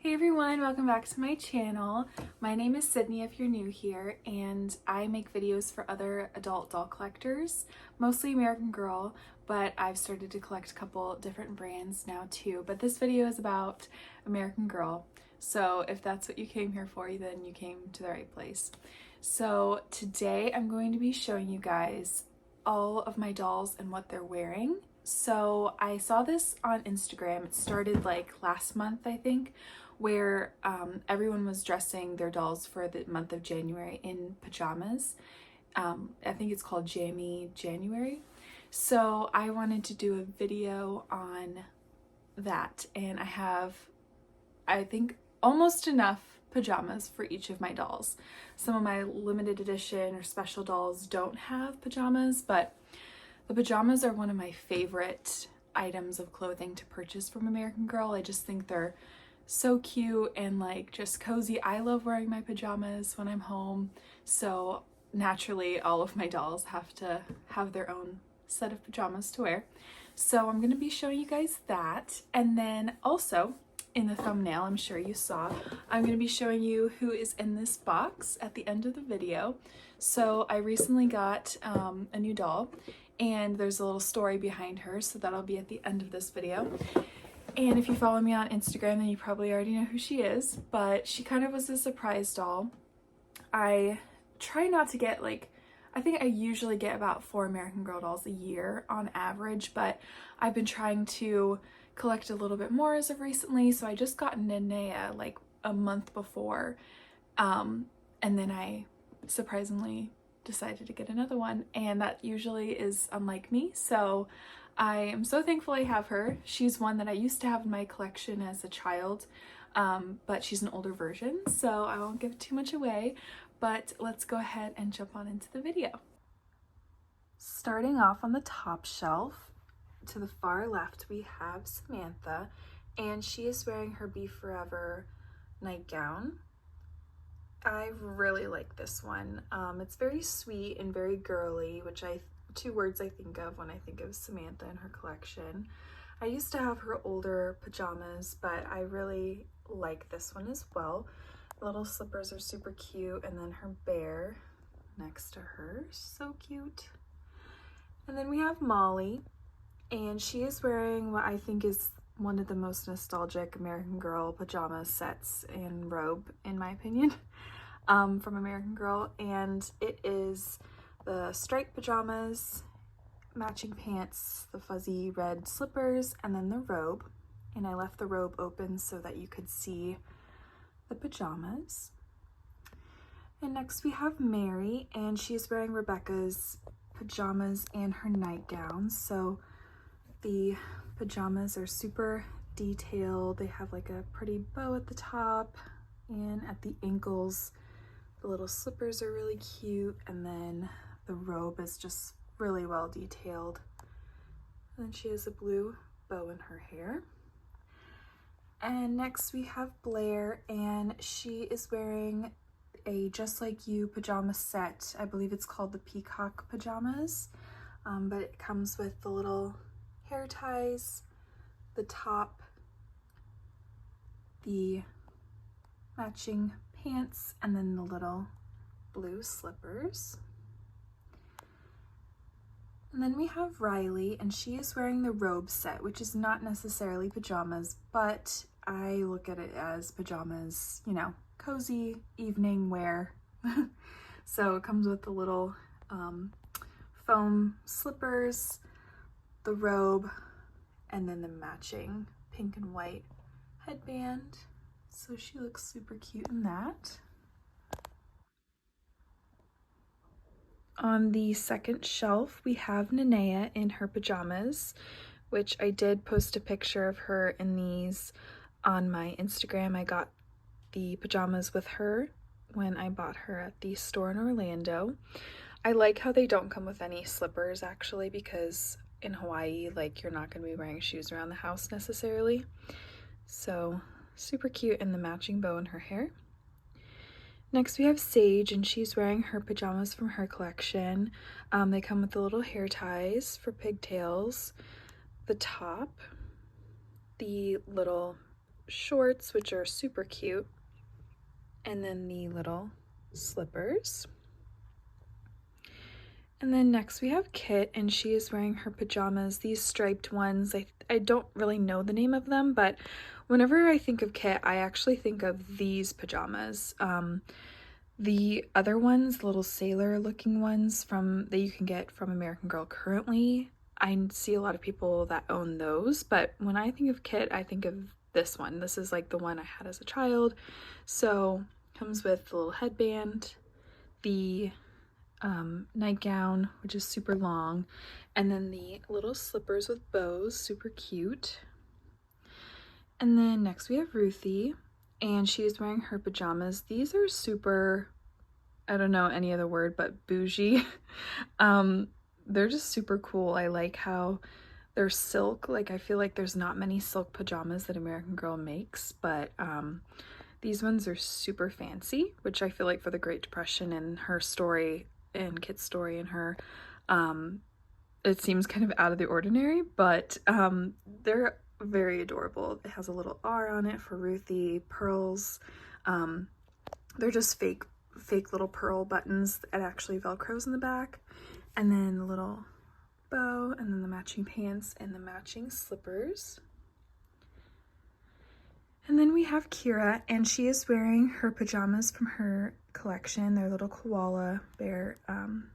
Hey everyone, welcome back to my channel. My name is Sydney if you're new here, and I make videos for other adult doll collectors, mostly American Girl, but I've started to collect a couple different brands now too. But this video is about American Girl, so if that's what you came here for, then you came to the right place. So today I'm going to be showing you guys all of my dolls and what they're wearing. So I saw this on Instagram. It started like last month, I think, where everyone was dressing their dolls for the month of January in pajamas. I think it's called Jammy January. So I wanted to do a video on that, and I have, I think, almost enough pajamas for each of my dolls. Some of my limited edition or special dolls don't have pajamas, but the pajamas are one of my favorite items of clothing to purchase from American Girl. I just think they're so cute and like just cozy. I love wearing my pajamas when I'm home, so naturally all of my dolls have to have their own set of pajamas to wear. So I'm going to be showing you guys that, and then also in the thumbnail, I'm sure you saw, I'm going to be showing you who is in this box at the end of the video. So I recently got a new doll, and there's a little story behind her, so that'll be at the end of this video. And if you follow me on Instagram, then you probably already know who she is, but she kind of was a surprise doll. I try not to get I think I usually get about 4 American Girl dolls a year on average, but I've been trying to collect a little bit more as of recently. So I just got Nenea like a month before, and then I surprisingly decided to get another one, and that usually is unlike me. So I am so thankful I have her. She's one that I used to have in my collection as a child, but she's an older version, so I won't give too much away, but let's go ahead and jump on into the video. Starting off on the top shelf, to the far left, we have Samantha, and she is wearing her Be Forever nightgown. I really like this one. It's very sweet and very girly, which two words I think of when I think of Samantha and her collection. I used to have her older pajamas, but I really like this one as well. The little slippers are super cute, and then her bear next to her, so cute. And then we have Molly, and she is wearing what I think is one of the most nostalgic American Girl pajama sets and robe, in my opinion, from American Girl, and it is the striped pajamas, matching pants, the fuzzy red slippers, and then the robe. And I left the robe open so that you could see the pajamas. And next we have Mary, and she's wearing Rebecca's pajamas and her nightgown. So the pajamas are super detailed. They have like a pretty bow at the top, and at the ankles the little slippers are really cute, and then the robe is just really well detailed. And then she has a blue bow in her hair. And next we have Blair, and she is wearing a Just Like You pajama set. I believe it's called the Peacock pajamas, but it comes with the little hair ties, the top, the matching pants, and then the little blue slippers. And then we have Riley, and she is wearing the robe set, which is not necessarily pajamas, but I look at it as pajamas, you know, cozy evening wear. So it comes with the little foam slippers, the robe, and then the matching pink and white headband. So she looks super cute in that. On the second shelf, we have Nenea in her pajamas, which I did post a picture of her in these on my Instagram. I got the pajamas with her when I bought her at the store in Orlando. I like how they don't come with any slippers, actually, because in Hawaii, like, you're not going to be wearing shoes around the house necessarily. So super cute, in the matching bow in her hair. Next we have Sage, and she's wearing her pajamas from her collection. They come with the little hair ties for pigtails, the top, the little shorts, which are super cute, and then the little slippers. And then next we have Kit, and she is wearing her pajamas, these striped ones. I don't really know the name of them, but whenever I think of Kit, I actually think of these pajamas. The other ones, the little sailor looking ones that you can get from American Girl currently, I see a lot of people that own those, but when I think of Kit, I think of this one. This is like the one I had as a child. So comes with the little headband, the nightgown, which is super long, and then the little slippers with bows, super cute. And then next we have Ruthie, and she is wearing her pajamas. These are super, I don't know any other word but bougie. They're just super cool. I like how they're silk. Like, I feel like there's not many silk pajamas that American Girl makes, but these ones are super fancy, which I feel like for the Great Depression and her story and Kit's story and her, it seems kind of out of the ordinary, but they're very adorable. It has a little R on it for Ruthie, pearls. They're just fake little pearl buttons that actually velcros in the back, and then the little bow, and then the matching pants and the matching slippers. And then we have Kira, and she is wearing her pajamas from her collection. They're little koala bear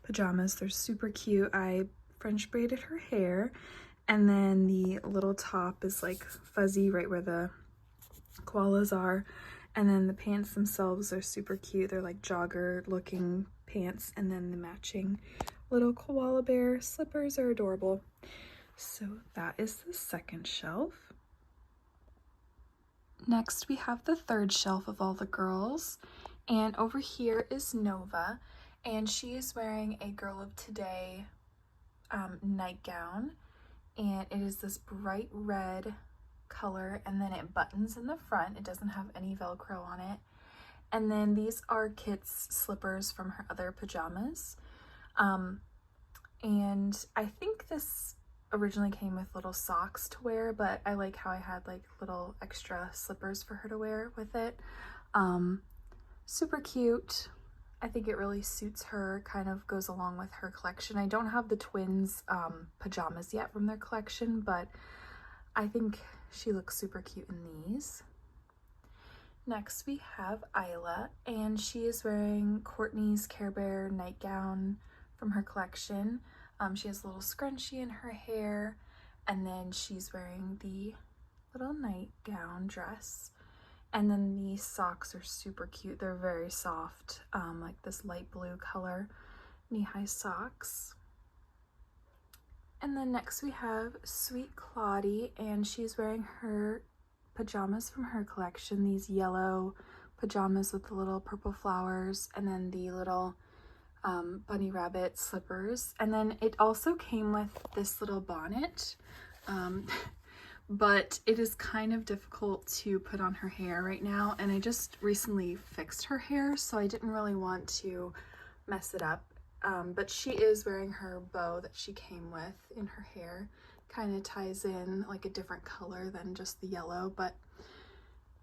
pajamas. They're super cute. I French braided her hair, and then the little top is like fuzzy right where the koalas are, and then the pants themselves are super cute. They're like jogger looking pants, and then the matching little koala bear slippers are adorable. So that is the second shelf. Next we have the third shelf of all the girls, and over here is Nova, and she is wearing a Girl of Today nightgown, and it is this bright red color, and then it buttons in the front. It doesn't have any Velcro on it. And then these are Kit's slippers from her other pajamas, and I think this originally came with little socks to wear, but I like how I had like little extra slippers for her to wear with it. Super cute. I think it really suits her, kind of goes along with her collection. I don't have the twins pajamas yet from their collection, but I think she looks super cute in these. Next we have Isla, and she is wearing Courtney's Care Bear nightgown from her collection. She has a little scrunchie in her hair, and then she's wearing the little nightgown dress. And then the socks are super cute. They're very soft, like this light blue color knee-high socks. And then next we have Sweet Claudie, and she's wearing her pajamas from her collection, these yellow pajamas with the little purple flowers, and then the little bunny rabbit slippers. And then it also came with this little bonnet, but it is kind of difficult to put on her hair right now, and I just recently fixed her hair, so I didn't really want to mess it up. But she is wearing her bow that she came with in her hair. Kind of ties in like a different color than just the yellow, but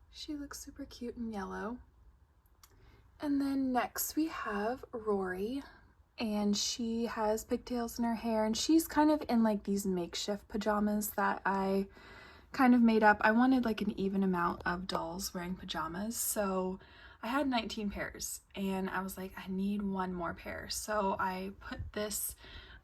she looks super cute in yellow. And then next we have Rory, and she has pigtails in her hair, and she's kind of in like these makeshift pajamas that I kind of made up. I wanted like an even amount of dolls wearing pajamas, so I had 19 pairs, and I was like, I need one more pair. So I put this,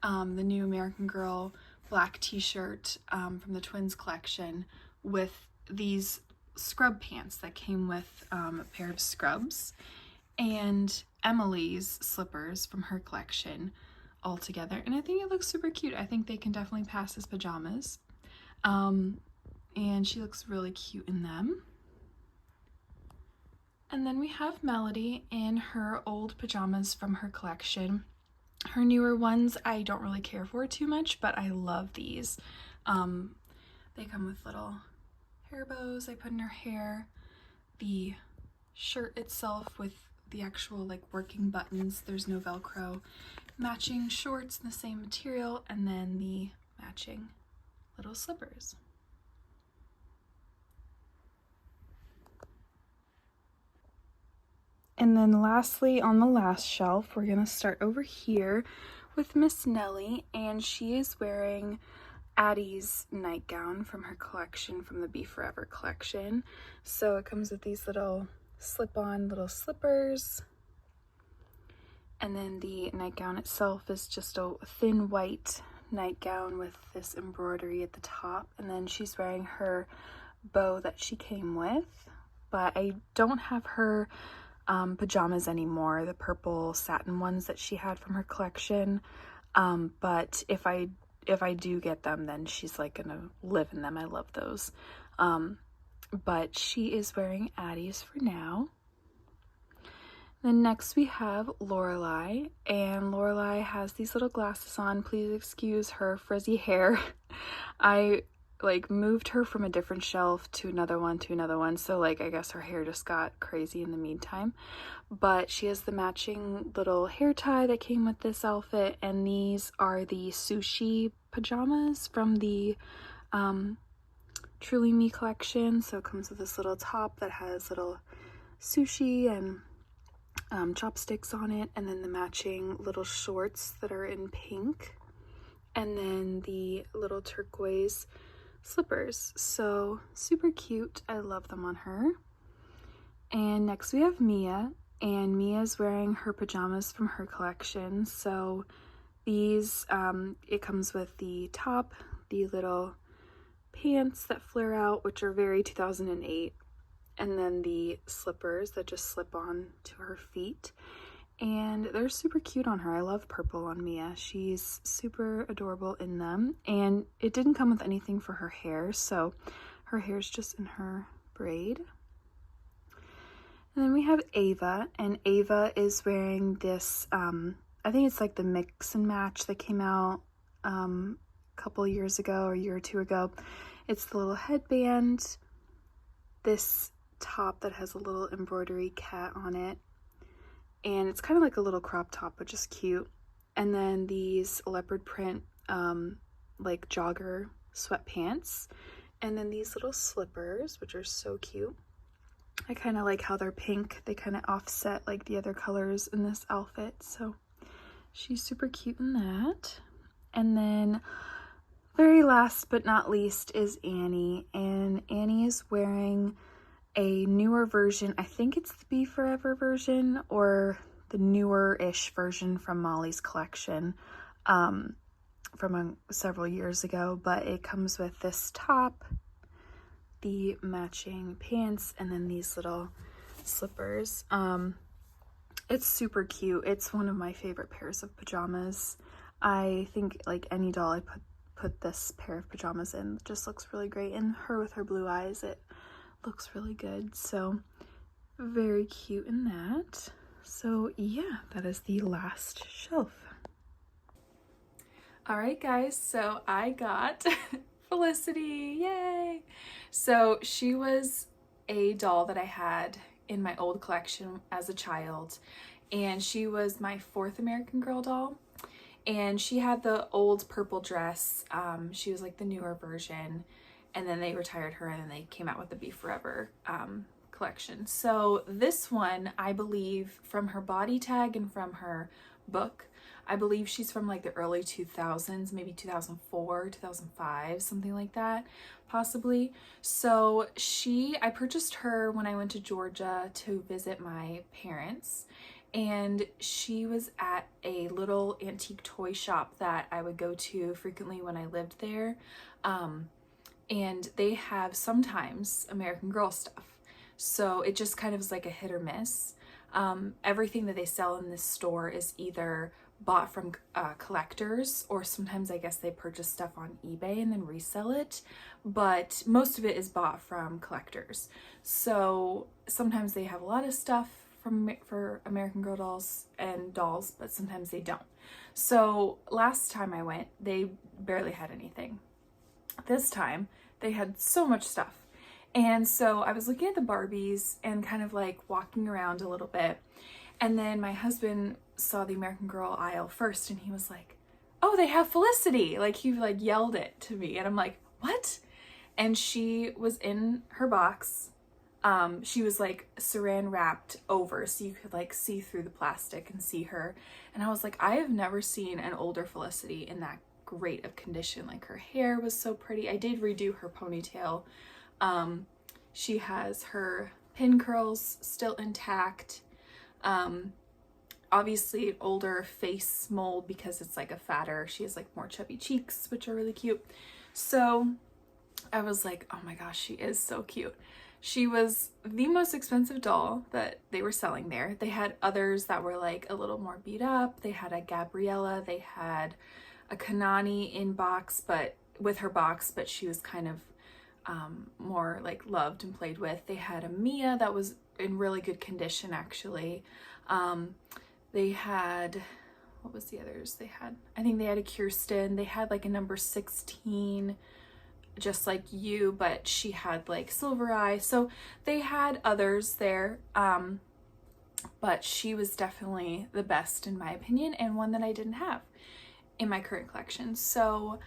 the new American Girl black t-shirt from the twins collection with these scrub pants that came with a pair of scrubs, and Emily's slippers from her collection all together. And I think it looks super cute. I think they can definitely pass as pajamas. And she looks really cute in them. And then we have Melody in her old pajamas from her collection. Her newer ones I don't really care for too much, but I love these. They come with little hair bows I put in her hair. The shirt itself with the actual like working buttons, there's no Velcro. Matching shorts in the same material, and then the matching little slippers. And then lastly, on the last shelf, we're gonna start over here with Miss Nellie, and she is wearing Addie's nightgown from her collection, from the Be Forever collection. So it comes with these little slip-on little slippers, and then the nightgown itself is just a thin white nightgown with this embroidery at the top, and then she's wearing her bow that she came with. But I don't have her pajamas anymore, the purple satin ones that she had from her collection, but if I do get them, then she's like gonna live in them. I love those. But she is wearing Addie's for now. Then next we have Lorelai, and Lorelai has these little glasses on. Please excuse her frizzy hair. I like moved her from a different shelf to another one, so like I guess her hair just got crazy in the meantime. But she has the matching little hair tie that came with this outfit, and these are the sushi pajamas from the Truly Me collection. So it comes with this little top that has little sushi and chopsticks on it, and then the matching little shorts that are in pink, and then the little turquoise slippers. So super cute. I love them on her. And next we have Mia, and Mia's wearing her pajamas from her collection. So these, it comes with the top, the little pants that flare out, which are very 2008, and then the slippers that just slip on to her feet. And they're super cute on her. I love purple on Mia. She's super adorable in them. And it didn't come with anything for her hair, so her hair's just in her braid. And then we have Ava, and Ava is wearing this, I think it's like the mix and match that came out a couple years ago or a year or two ago. It's the little headband, this top that has a little embroidery cat on it, and it's kind of like a little crop top, but just cute. And then these leopard print like jogger sweatpants, and then these little slippers, which are so cute. I kind of like how they're pink. They kind of offset like the other colors in this outfit, so she's super cute in that. And then very last but not least is Annie, and Annie is wearing a newer version. I think it's the Be Forever version or the newer-ish version from Molly's collection from several years ago, but it comes with this top, the matching pants, and then these little slippers. It's super cute. It's one of my favorite pairs of pajamas. I think like any doll I put this pair of pajamas in just looks really great, and her with her blue eyes, it looks really good. So very cute in that. So yeah, that is the last shelf. All right guys, so I got Felicity, yay! So she was a doll that I had in my old collection as a child, and she was my 4th American Girl doll, and she had the old purple dress. She was like the newer version, and then they retired her, and then they came out with the Be Forever collection. So this one, I believe from her body tag and from her book, I believe she's from like the early 2000s, maybe 2004, 2005, something like that, possibly. So I purchased her when I went to Georgia to visit my parents, and she was at a little antique toy shop that I would go to frequently when I lived there. And they have sometimes American Girl stuff. So it just kind of is like a hit or miss. Everything that they sell in this store is either bought from collectors, or sometimes I guess they purchase stuff on eBay and then resell it, but most of it is bought from collectors. So sometimes they have a lot of stuff for American Girl dolls, but sometimes they don't. So last time I went, they barely had anything. This time they had so much stuff. And so I was looking at the Barbies and kind of like walking around a little bit. And then my husband saw the American Girl aisle first, and he was like, oh, they have Felicity. Like he like yelled it to me, and I'm like, what? And she was in her box She was like saran wrapped over so you could like see through the plastic and see her. And I was like, I have never seen an older Felicity in that great of condition. Like her hair was so pretty. I did redo her ponytail. She has her pin curls still intact. Obviously older face mold because it's like a fatter, she has like more chubby cheeks, which are really cute. So I was like, oh my gosh, she is so cute. She was the most expensive doll that they were selling there. They had others that were like a little more beat up. They had a Gabriella, they had a Kanani in box, but with her box, but she was kind of more like loved and played with. They had a Mia that was in really good condition actually. They had, what was the others? They had, I think they had a Kirsten. They had like a number 16, just like you, but she had like silver eye. So they had others there, but she was definitely the best in my opinion, and one that I didn't have in my current collection. So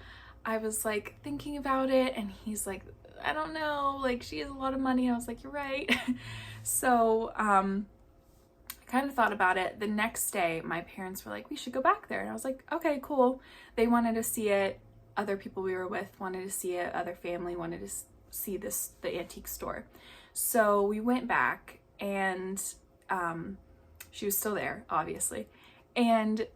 I was like thinking about it, and he's like, I don't know, like she has a lot of money. I was like, you're right. So I kind of thought about it. The next day my parents were like, we should go back there, and I was like, okay, cool. They wanted to see it. Other people we were with wanted to see it. Other family wanted to see the antique store. So we went back, and she was still there, obviously. And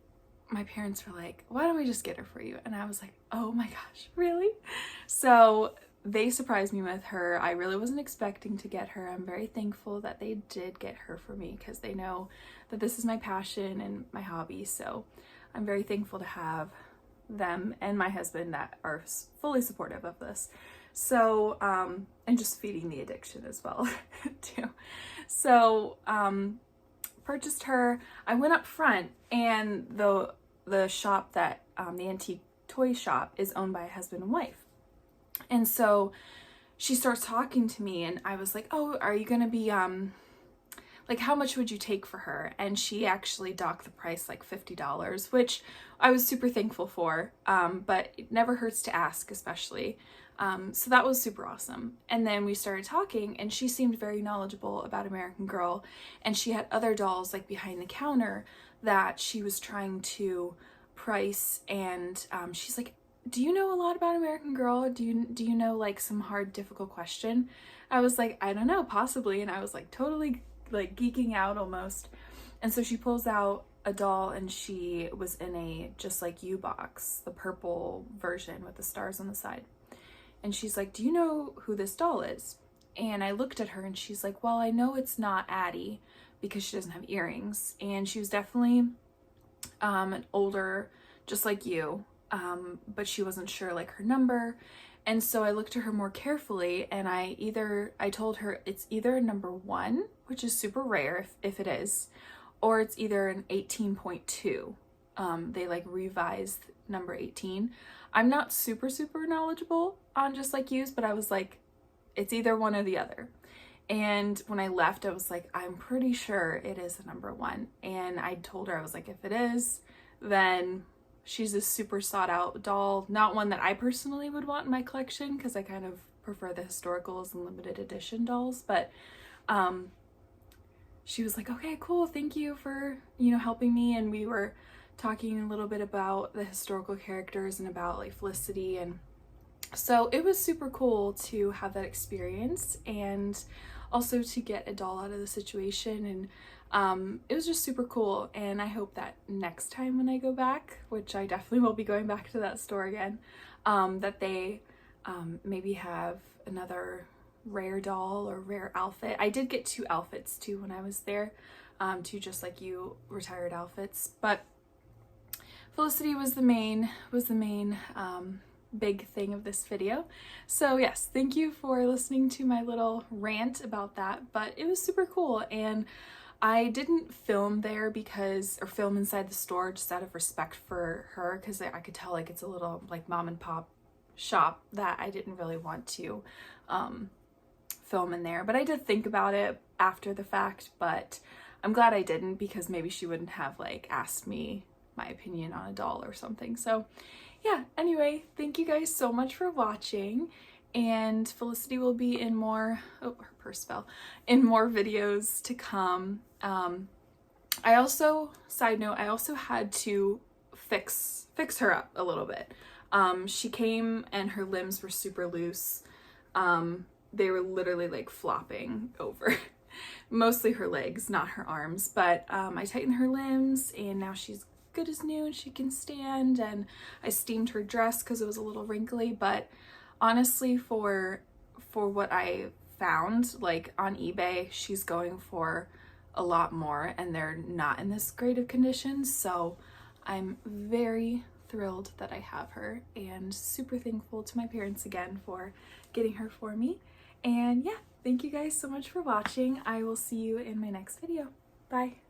my parents were like, why don't we just get her for you? And I was like, oh my gosh, really? So they surprised me with her. I really wasn't expecting to get her. I'm very thankful that they did get her for me because they know that this is my passion and my hobby. So I'm very thankful to have them and my husband that are fully supportive of this. So and just feeding the addiction as well too. So purchased her. I went up front, and the shop that the antique toy shop is owned by a husband and wife. And so she starts talking to me, and I was like, oh, are you gonna be like, how much would you take for her? And she actually docked the price like $50, which I was super thankful for, but it never hurts to ask, especially. So that was super awesome. And then we started talking, and she seemed very knowledgeable about American Girl, and she had other dolls like behind the counter that she was trying to price, and she's like, do you know a lot about American Girl? Do you know like some hard, difficult question? I was like, I don't know, possibly. And I was like totally like geeking out almost. And so she pulls out a doll, and she was in a Just Like You box, the purple version with the stars on the side. And she's like, do you know who this doll is? And I looked at her, and she's like, well, I know it's not Addie because she doesn't have earrings. And she was definitely an older Just Like You, but she wasn't sure like her number. And so I looked at her more carefully, and I told her it's either a number 1, which is super rare if it is, or it's either an 18.2. They like revised number 18. I'm not super knowledgeable on Just Like You's, but I was like, it's either one or the other. And when I left, I was like, I'm pretty sure it is a number 1. And I told her, I was like, if it is, then she's a super sought out doll. Not one that I personally would want in my collection because I kind of prefer the historicals and limited edition dolls, but she was like, okay, cool, thank you for, helping me. And we were talking a little bit about the historical characters and about like Felicity, and so it was super cool to have that experience and also to get a doll out of the situation. And it was just super cool, and I hope that next time when I go back, which I definitely will be going back to that store again, that they maybe have another rare doll or rare outfit. I did get 2 outfits too when I was there, 2 Just Like You retired outfits, but Felicity was the main big thing of this video. So yes, thank you for listening to my little rant about that, but it was super cool. And I didn't film there or film inside the store just out of respect for her, because I could tell like it's a little like mom and pop shop that I didn't really want to film in there. But I did think about it after the fact, but I'm glad I didn't, because maybe she wouldn't have like asked me my opinion on a doll or something. So yeah, anyway, thank you guys so much for watching, and Felicity will be in more, oh, her purse fell, in more videos to come. I also, side note, I also had to fix her up a little bit. She came and her limbs were super loose. They were literally like flopping over. Mostly her legs, not her arms, but I tightened her limbs and now she's good as new and she can stand, and I steamed her dress because it was a little wrinkly, but honestly for what I found, like on eBay, she's going for a lot more and they're not in this great of condition, so I'm very thrilled that I have her and super thankful to my parents again for getting her for me. And yeah, thank you guys so much for watching. I will see you in my next video. Bye.